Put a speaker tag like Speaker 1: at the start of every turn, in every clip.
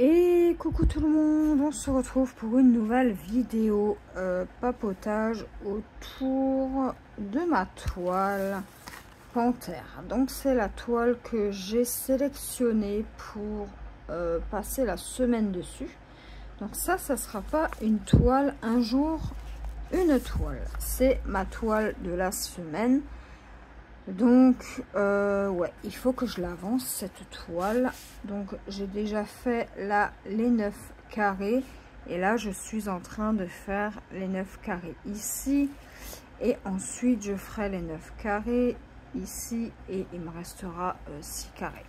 Speaker 1: Et coucou tout le monde, on se retrouve pour une nouvelle vidéo papotage autour de ma toile Panthère. Donc c'est la toile que j'ai sélectionnée pour passer la semaine dessus. Donc ça sera pas une toile un jour, une toile. C'est ma toile de la semaine. Donc ouais, il faut que je l'avance cette toile. Donc j'ai déjà fait là les 9 carrés et là je suis en train de faire les 9 carrés ici et ensuite je ferai les 9 carrés ici et il me restera 6 carrés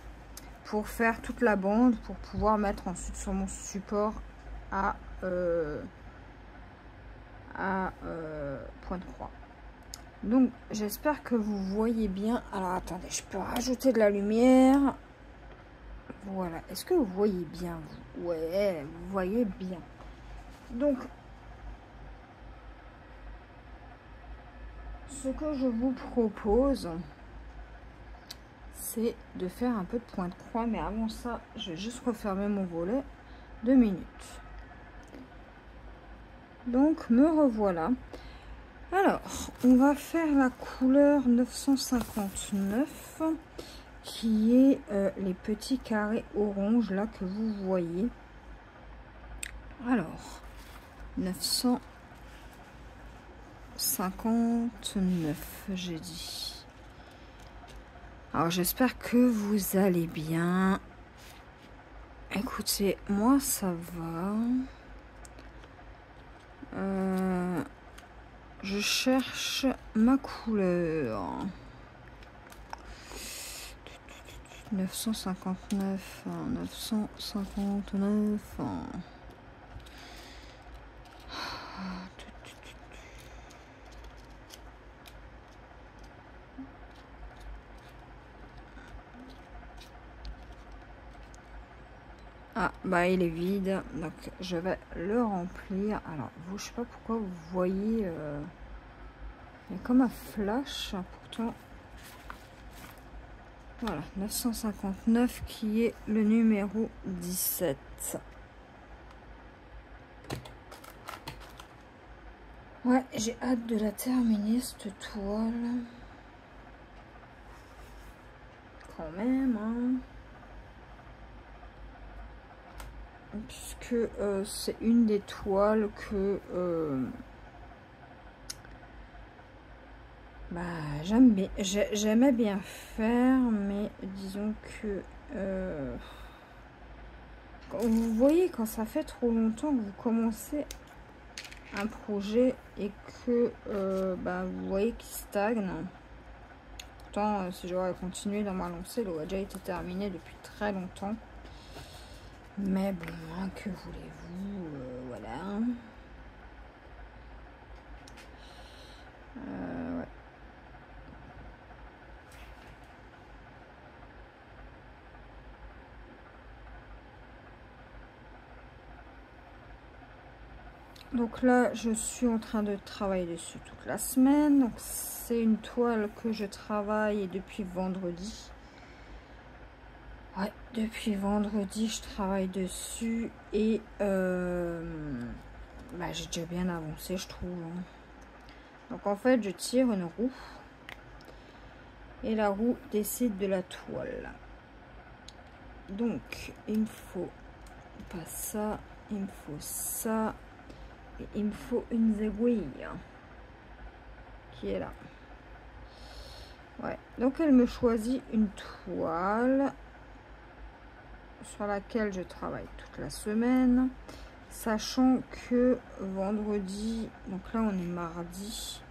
Speaker 1: pour faire toute la bande, pour pouvoir mettre ensuite sur mon support à point de croix. Donc j'espère que vous voyez bien. Alors attendez, je peux rajouter de la lumière. Voilà, est-ce que vous voyez bien vous? Ouais, vous voyez bien. Donc ce que je vous propose, c'est de faire un peu de point de croix. Mais avant ça, je vais juste refermer mon volet 2 minutes. Donc me revoilà. Alors, on va faire la couleur 959 qui est les petits carrés orange là que vous voyez. Alors, 959, j'ai dit. Alors, j'espère que vous allez bien. Écoutez, moi ça va. Je cherche ma couleur. 959, 959. Ah, bah il est vide, donc je vais le remplir. Alors, vous, je sais pas pourquoi vous voyez, il y a comme un flash, pourtant. Voilà, 959 qui est le numéro 17. Ouais, j'ai hâte de la terminer cette toile. Quand même, hein. Puisque c'est une des toiles que bah, j'aimais bien faire, mais disons que vous voyez, quand ça fait trop longtemps que vous commencez un projet et que bah, vous voyez qu'il stagne. Pourtant, si j'aurais continué dans ma lancée, il aurait déjà été terminé depuis très longtemps. Mais bon, hein, que voulez-vous, voilà. Ouais. Donc là, je suis en train de travailler dessus toute la semaine. Donc c'est une toile que je travaille depuis vendredi. Ouais, depuis vendredi, je travaille dessus et bah, j'ai déjà bien avancé, je trouve. Hein. Donc en fait, je tire une roue et la roue décide de la toile. Donc il me faut pas ça, il me faut ça et il me faut une aiguille qui est là. Ouais, donc elle me choisit une toile sur laquelle je travaille toute la semaine, sachant que vendredi, donc là on est mardi,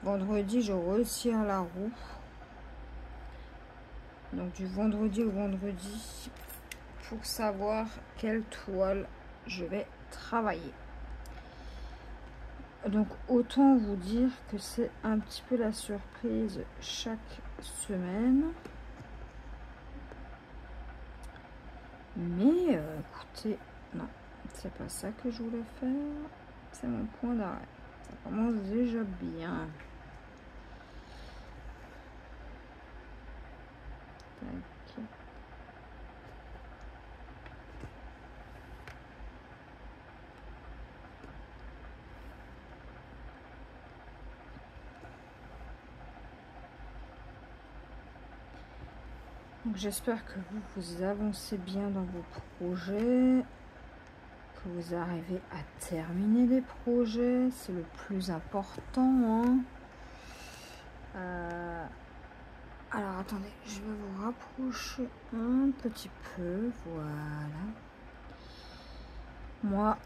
Speaker 1: vendredi je retire la roue, donc du vendredi au vendredi, pour savoir quelle toile je vais travailler. Donc autant vous dire que c'est un petit peu la surprise chaque semaine. Mais écoutez, non, c'est pas ça que je voulais faire. C'est mon point d'arrêt. Ça commence déjà bien. Tac. Donc j'espère que vous avancez bien dans vos projets, que vous arrivez à terminer les projets, c'est le plus important, hein. Alors attendez, je vais vous rapprocher un petit peu, voilà. Moi,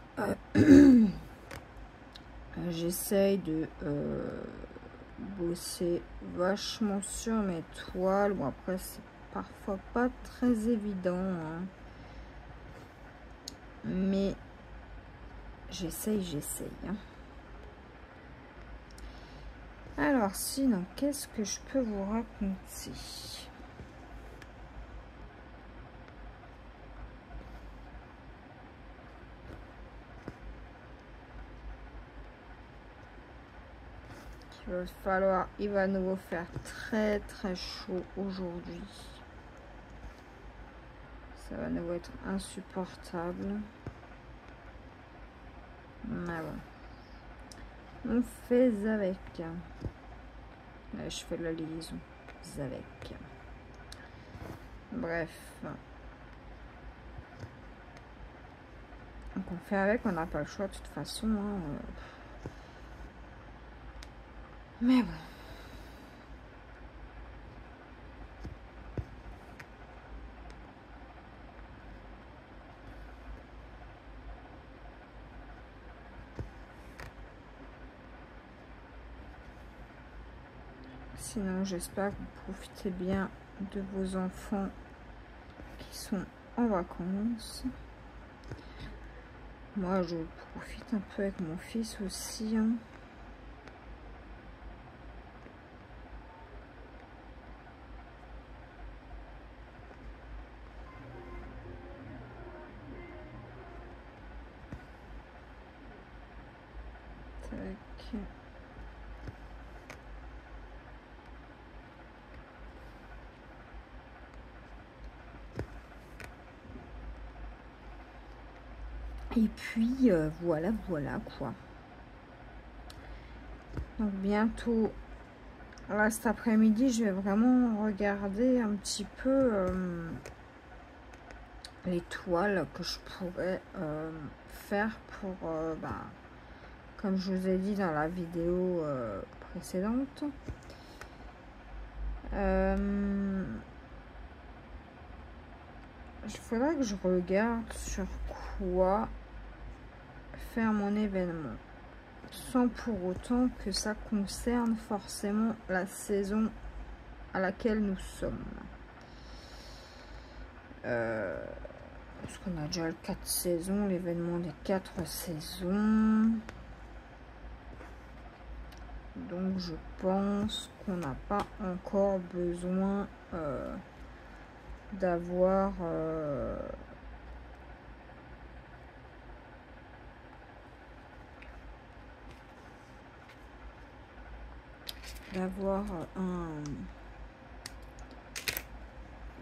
Speaker 1: j'essaye de bosser vachement sur mes toiles. Bon, après, c'est parfois pas très évident, hein. Mais j'essaye, hein. Alors, sinon, qu'est-ce que je peux vous raconter? Il va nous faire très chaud aujourd'hui. Ça va nous être insupportable. Mais bon. On fait avec. Je fais la liaison avec. Bref. Donc on fait avec, on n'a pas le choix de toute façon, hein. Mais bon. Sinon, j'espère que vous profitez bien de vos enfants qui sont en vacances. Moi, je profite un peu avec mon fils aussi, hein. Tac. Et puis, voilà quoi. Donc, bientôt, là, cet après-midi, je vais vraiment regarder un petit peu les toiles que je pourrais faire pour, comme je vous ai dit dans la vidéo précédente. Il faudrait que je regarde sur quoi faire mon événement, sans pour autant que ça concerne forcément la saison à laquelle nous sommes. Parce qu'on a déjà le 4 saisons, l'événement des 4 saisons. Donc je pense qu'on n'a pas encore besoin d'avoir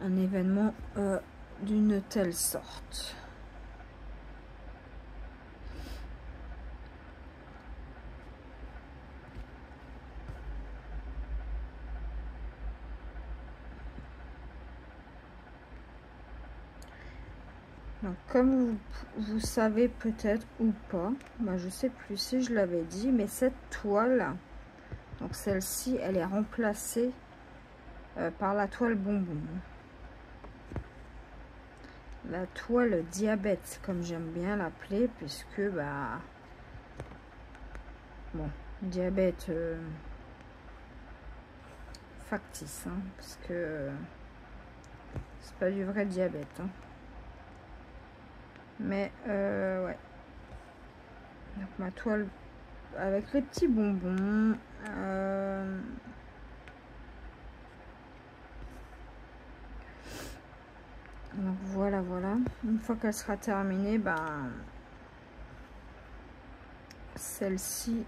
Speaker 1: un événement d'une telle sorte. Donc, comme vous savez peut-être ou pas, je sais plus si je l'avais dit, mais cette toile, donc celle-ci, elle est remplacée par la toile bonbon. La toile diabète, comme j'aime bien l'appeler, puisque bon, diabète factice, hein, parce que c'est pas du vrai diabète, hein. Mais ouais, donc ma toile avec les petits bonbons, donc voilà, une fois qu'elle sera terminée, celle-ci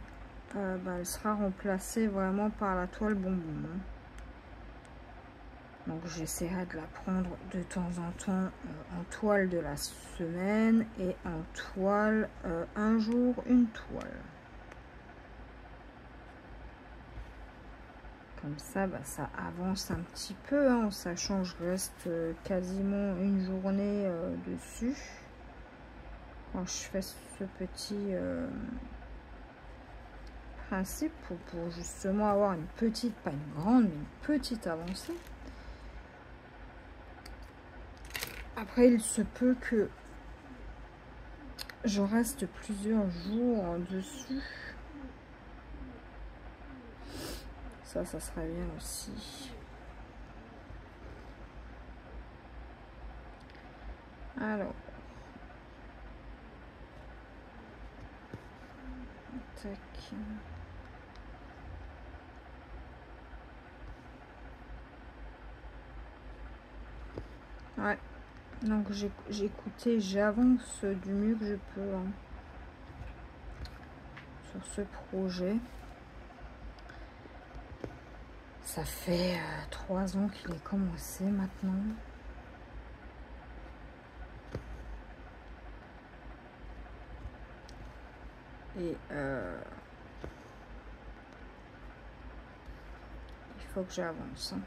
Speaker 1: elle sera remplacée vraiment par la toile bonbon, hein. Donc j'essaierai de la prendre de temps en temps en toile de la semaine et en toile un jour une toile. Comme ça, bah, ça avance un petit peu, hein, en sachant que je reste quasiment une journée dessus. Quand je fais ce petit principe pour justement avoir une petite, pas une grande, mais une petite avancée. Après, il se peut que je reste plusieurs jours en dessus. Ça serait bien aussi. Alors. Tac. Ouais. Donc j'ai écouté, j'avance du mieux que je peux hein, sur ce projet. Ça fait 3 ans qu'il est commencé maintenant. Et il faut que j'avance. Hein.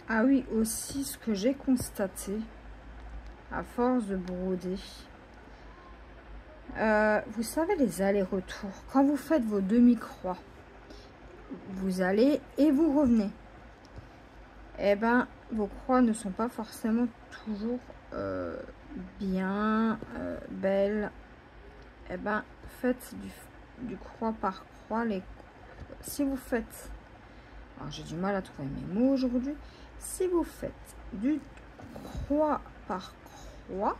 Speaker 1: Ah oui, aussi ce que j'ai constaté, à force de broder, vous savez les allers-retours, quand vous faites vos demi-croix, vous allez et vous revenez. Eh ben, vos croix ne sont pas forcément toujours bien belles. Eh ben, faites du croix par croix. Si vous faites, alors j'ai du mal à trouver mes mots aujourd'hui. Si vous faites du croix par croix,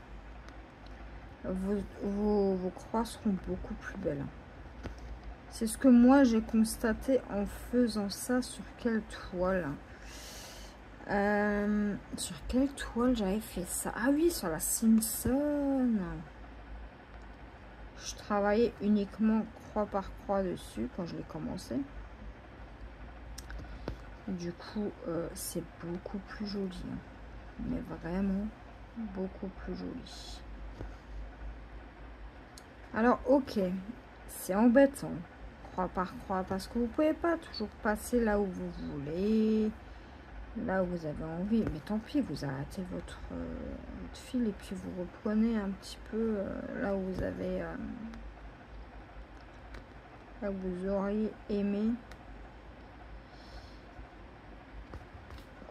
Speaker 1: vos croix seront beaucoup plus belles. C'est ce que moi j'ai constaté en faisant ça. Sur quelle toile? Sur quelle toile j'avais fait ça? Ah oui, sur la Simpson. Je travaillais uniquement croix par croix dessus quand je l'ai commencé. Du coup, c'est beaucoup plus joli. Hein. Mais vraiment, beaucoup plus joli. Alors, ok, c'est embêtant, croix par croix, parce que vous pouvez pas toujours passer là où vous voulez, là où vous avez envie. Mais tant pis, vous arrêtez votre fil et puis vous reprenez un petit peu là où vous avez, là où vous auriez aimé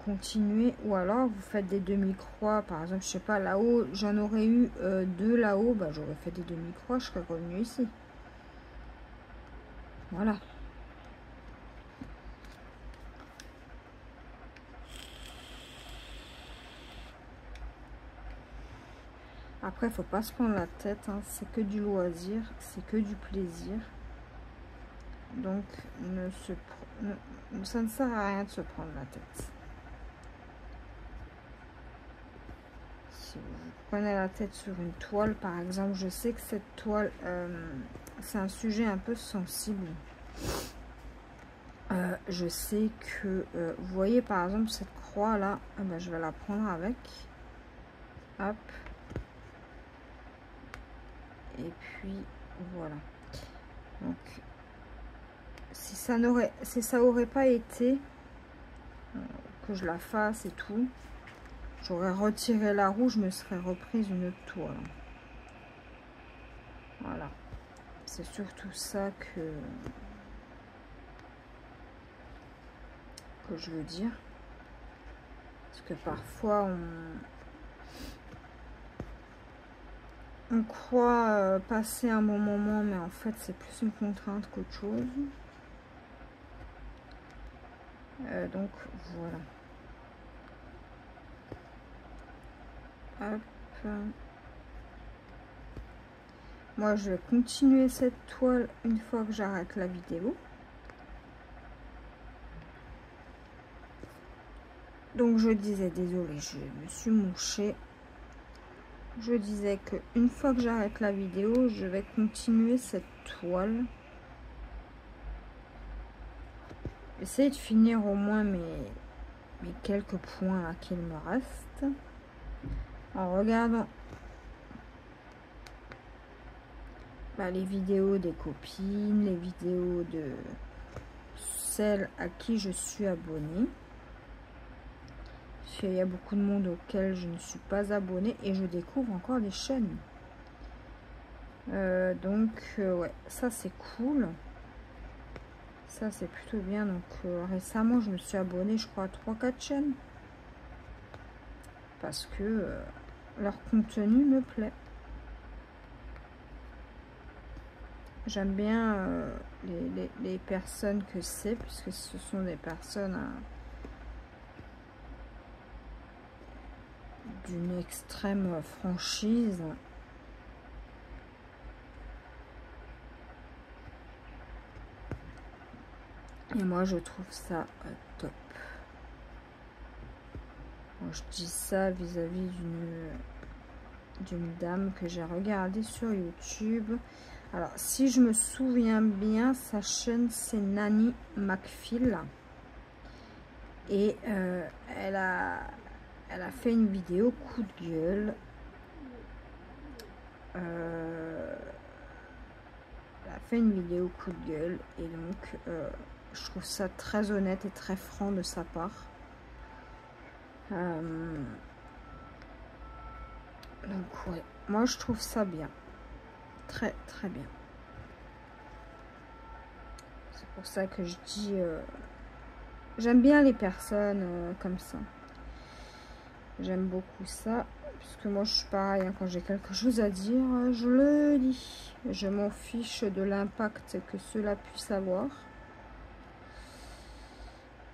Speaker 1: continuer. Ou alors vous faites des demi-croix, par exemple, je sais pas, là-haut, j'en aurais eu 2 là-haut, bah, j'aurais fait des demi-croix, je serais revenu ici. Voilà. Après, faut pas se prendre la tête, hein. C'est que du loisir, c'est que du plaisir. Donc, ça ne sert à rien de se prendre la tête. Si vous prenez la tête sur une toile, par exemple, je sais que cette toile, c'est un sujet un peu sensible. Je sais que, vous voyez par exemple cette croix là, ben, je vais la prendre avec. Hop. Et puis voilà. Donc si ça aurait pas été que je la fasse et tout, j'aurais retiré la roue, je me serais reprise une autre toile. Voilà. C'est surtout ça que je veux dire. Parce que parfois on croit passer un bon moment, mais en fait c'est plus une contrainte qu'autre chose. Donc voilà. Hop. Moi je vais continuer cette toile une fois que j'arrête la vidéo. Donc je disais, désolée, je me suis mouchée. Je disais que une fois que j'arrête la vidéo, je vais continuer cette toile. Essayer de finir au moins mes quelques points là qu'il me reste en regardant les vidéos des copines, les vidéos de celles à qui je suis abonnée. Parce qu'il y a beaucoup de monde auquel je ne suis pas abonnée et je découvre encore des chaînes. Ouais, ça c'est cool. Ça c'est plutôt bien. Donc récemment je me suis abonnée je crois à 3-4 chaînes. Parce que leur contenu me plaît. J'aime bien les personnes que c'est, puisque ce sont des personnes d'une extrême franchise. Et moi, je trouve ça top. Bon, je dis ça vis-à-vis d'une dame que j'ai regardée sur YouTube. Alors, si je me souviens bien, sa chaîne, c'est Nanny McPhil. Et elle a fait une vidéo coup de gueule. Elle a fait une vidéo coup de gueule. Et donc, je trouve ça très honnête et très franc de sa part. Donc, ouais. Moi, je trouve ça bien. Très, très bien. C'est pour ça que je dis... j'aime bien les personnes comme ça. J'aime beaucoup ça. Puisque moi, je suis pareil. Hein, quand j'ai quelque chose à dire, je le dis. Je m'en fiche de l'impact que cela puisse avoir.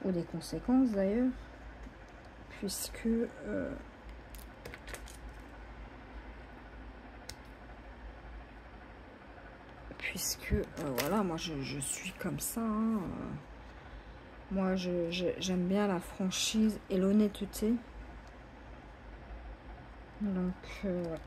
Speaker 1: Ou des conséquences, d'ailleurs. Puisque... voilà, moi je suis comme ça. Hein. Moi j'aime bien la franchise et l'honnêteté. Donc ouais.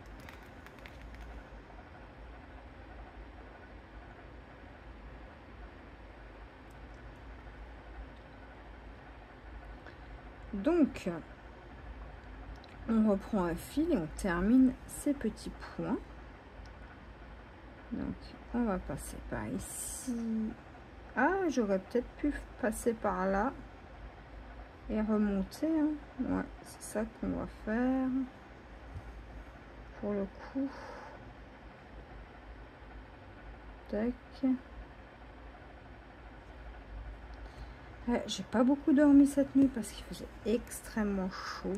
Speaker 1: Donc on reprend un fil et on termine ces petits points. Donc on va passer par ici. Ah, j'aurais peut-être pu passer par là et remonter. Hein. Ouais, c'est ça qu'on va faire. Pour le coup. Tac. Ouais, j'ai pas beaucoup dormi cette nuit parce qu'il faisait extrêmement chaud.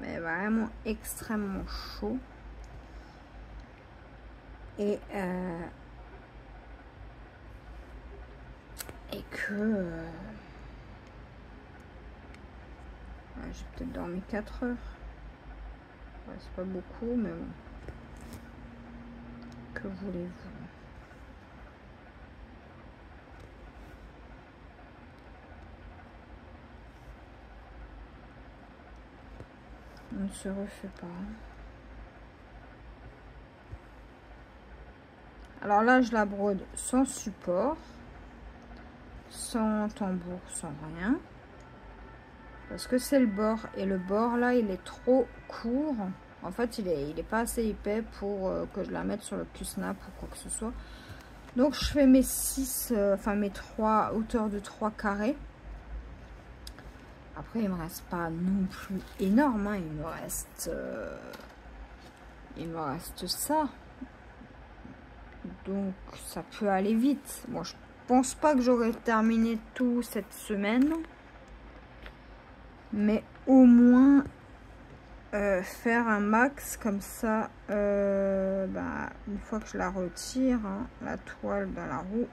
Speaker 1: Mais vraiment extrêmement chaud. Et que j'ai peut-être dormi 4 heures. Ouais, c'est pas beaucoup, mais bon. Que voulez-vous? On ne se refait pas. Alors là, je la brode sans support, sans tambour, sans rien. Parce que c'est le bord. Et le bord, là, il est trop court. En fait, il est pas assez épais pour que je la mette sur le Q-snap ou quoi que ce soit. Donc, je fais mes 6, enfin mes 3 hauteurs de 3 carrés. Après, il me reste pas non plus énorme. Hein. Il me reste ça. Donc, ça peut aller vite. Bon, je pense pas que j'aurai terminé tout cette semaine. Mais au moins, faire un max comme ça. Une fois que je la retire, hein, la toile dans la roue.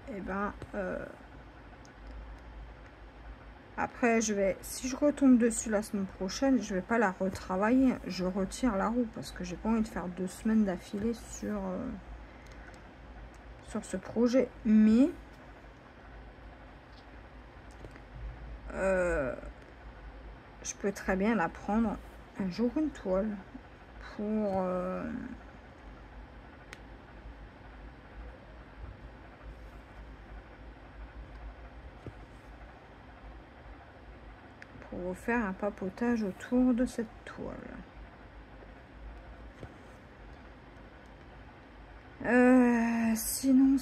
Speaker 1: Et après, si je retombe dessus la semaine prochaine, je vais pas la retravailler. Je retire la roue parce que j'ai pas envie de faire 2 semaines d'affilée sur ce projet. Mais je peux très bien la prendre un jour une toile pour vous faire un papotage autour de cette toile. Sinon,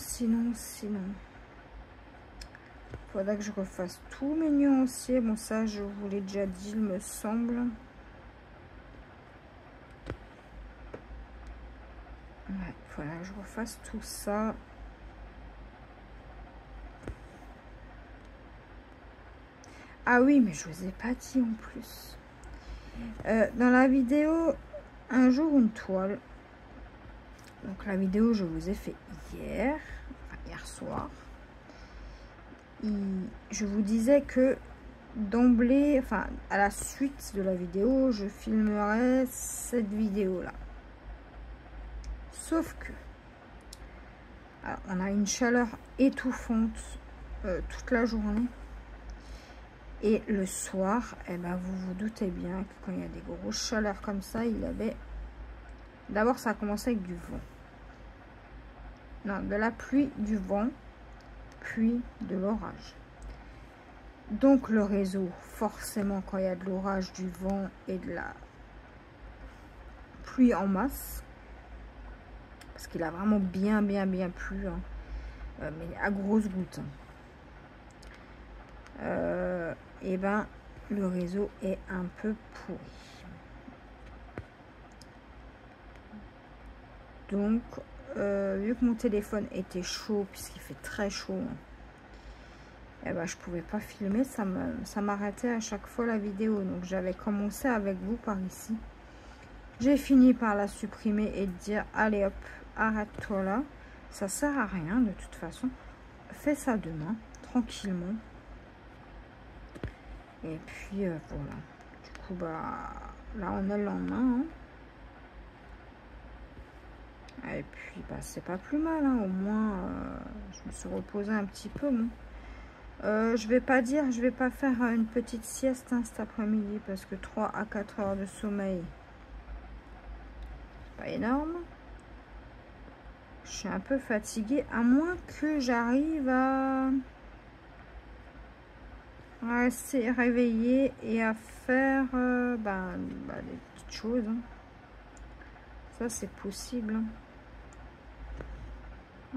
Speaker 1: faudra que je refasse tous mes nuanciers. Bon, ça, je vous l'ai déjà dit, il me semble. Ouais, faudra que je refasse tout ça. Ah oui, mais je vous ai pas dit en plus. Dans la vidéo, un jour une toile. Donc la vidéo, je vous ai fait hier soir. Je vous disais que d'emblée, enfin à la suite de la vidéo, je filmerai cette vidéo là. Sauf que alors, on a une chaleur étouffante toute la journée. Et le soir, eh ben, vous vous doutez bien que quand il y a des grosses chaleurs comme ça, il y avait... D'abord, ça a commencé avec du vent. Non, de la pluie, du vent, puis de l'orage. Donc, le réseau, forcément, quand il y a de l'orage, du vent et de la pluie en masse, parce qu'il a vraiment bien plu, hein, mais à grosses gouttes. Et ben, le réseau est un peu pourri. Donc, vu que mon téléphone était chaud, puisqu'il fait très chaud, eh ben, je pouvais pas filmer, ça m'arrêtait à chaque fois la vidéo. Donc, j'avais commencé avec vous par ici. J'ai fini par la supprimer et dire, allez hop, arrête-toi là. Ça sert à rien de toute façon. Fais ça demain, tranquillement. Et puis, voilà. Du coup, bah, là, on est le lendemain, hein. Et puis, bah, c'est pas plus mal, hein. Au moins, je me suis reposée un petit peu, bon. Je vais pas faire une petite sieste, hein, cet après-midi, parce que 3 à 4 heures de sommeil, c'est pas énorme. Je suis un peu fatiguée, à moins que j'arrive à rester réveillée et à faire des petites choses, hein. Ça, c'est possible, hein.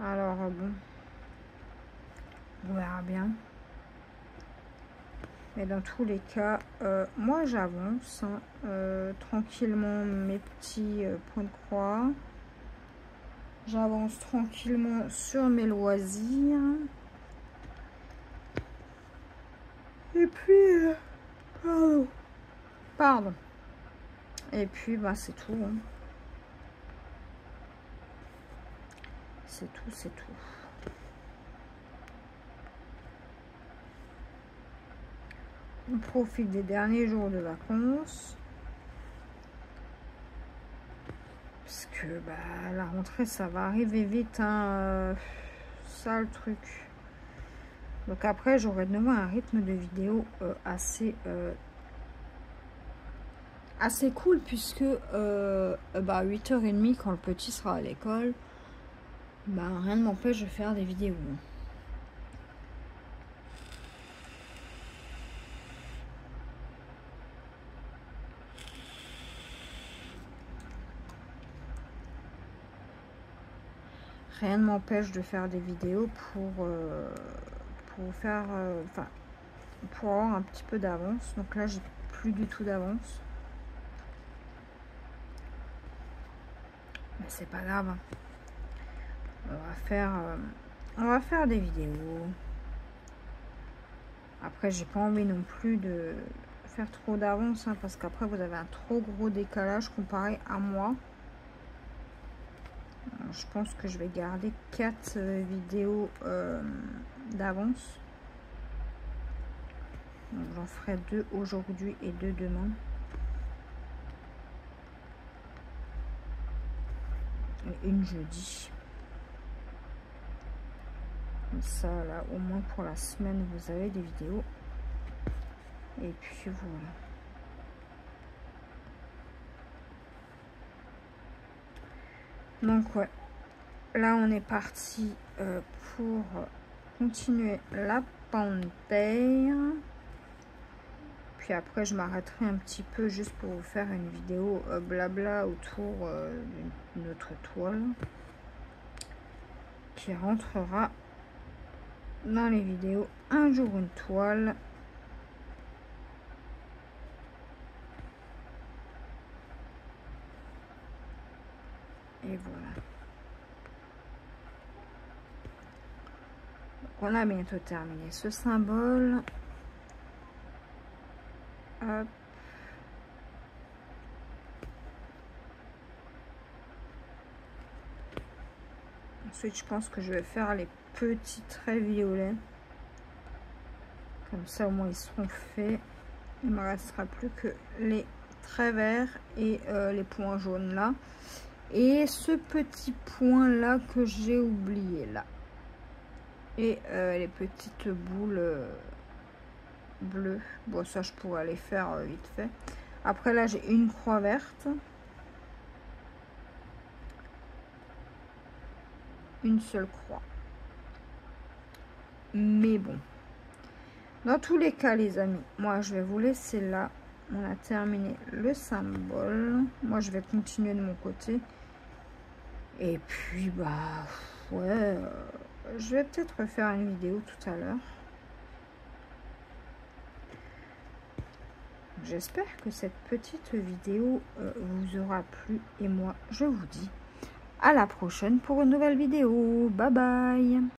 Speaker 1: Alors, bon, on verra bien. Mais dans tous les cas, moi j'avance, hein, tranquillement mes petits points de croix. J'avance tranquillement sur mes loisirs. Et puis, pardon. Et puis, bah, c'est tout, hein. C'est tout, c'est tout. On profite des derniers jours de vacances. Parce que bah, la rentrée, ça va arriver vite, hein. Ça, le truc. Donc après, j'aurai de nouveau un rythme de vidéo assez cool. Puisque 8h30, quand le petit sera à l'école, bah, rien ne m'empêche de faire des vidéos. Rien ne m'empêche de faire des vidéos pour faire, pour avoir un petit peu d'avance. Donc là, j'ai plus du tout d'avance. Mais c'est pas grave, hein. On va faire des vidéos. Après, j'ai pas envie non plus de faire trop d'avance, hein, parce qu'après, vous avez un trop gros décalage comparé à moi. Je pense que je vais garder 4 vidéos d'avance. J'en ferai 2 aujourd'hui et 2 demain. Et une jeudi. Comme ça, là, au moins pour la semaine, vous avez des vidéos. Et puis voilà. Donc ouais, là on est parti pour continuer la panthère. puis après je m'arrêterai un petit peu juste pour vous faire une vidéo blabla autour d'une autre toile qui rentrera dans les vidéos un jour une toile. Et voilà. Donc on a bientôt terminé ce symbole. Hop. Ensuite, je pense que je vais faire les petits traits violets. Comme ça, au moins, ils seront faits. Il me restera plus que les traits verts et les points jaunes là. Et ce petit point là que j'ai oublié là. Et les petites boules bleues. Bon, ça, je pourrais les faire vite fait. Après, là, j'ai une croix verte. Une seule croix. Mais bon. Dans tous les cas, les amis, moi, je vais vous laisser là. On a terminé le symbole. Moi, je vais continuer de mon côté. Et puis, bah, ouais, je vais peut-être refaire une vidéo tout à l'heure. J'espère que cette petite vidéo vous aura plu. Et moi, je vous dis à la prochaine pour une nouvelle vidéo. Bye bye!